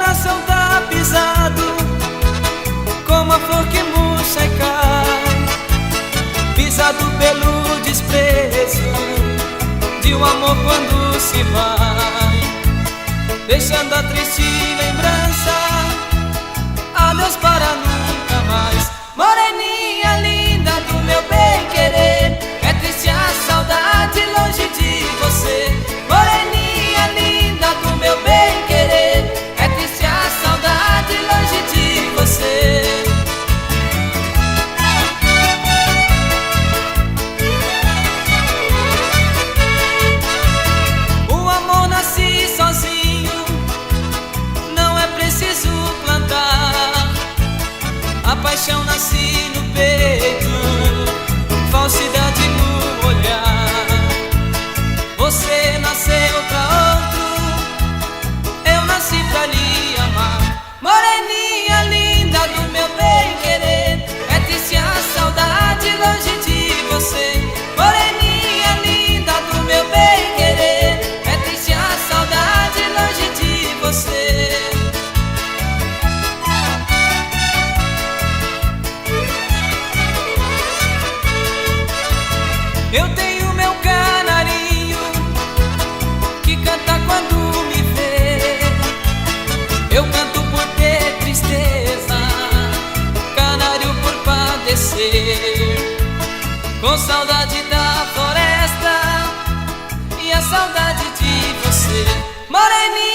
coração tá pisado como a flor que murcha e cai, pisado pelo desprezo de um amor quando se vai, deixando a triste lembrança. Adeus para nunca mais. Moreninha linda do meu bem-querer, é triste a saudade longe de você. Moreninha linda do meu bem-querer, é triste a saudade longe de você. O amor nasce sozinho, não é preciso plantar. A paixão nasce no peito, falsidade no olhar. Você nasceu pra outro, eu nasci pra lhe amar. Moreninha linda do meu bem-querer, é triste a saudade longe de você. Moreninha linda do meu bem-querer, é triste a saudade longe de você. Eu tenho meu canarinho que canta quando me vê. Eu canto por ter tristeza, canário por padecer, com saudade da floresta e a saudade de você. Moreninha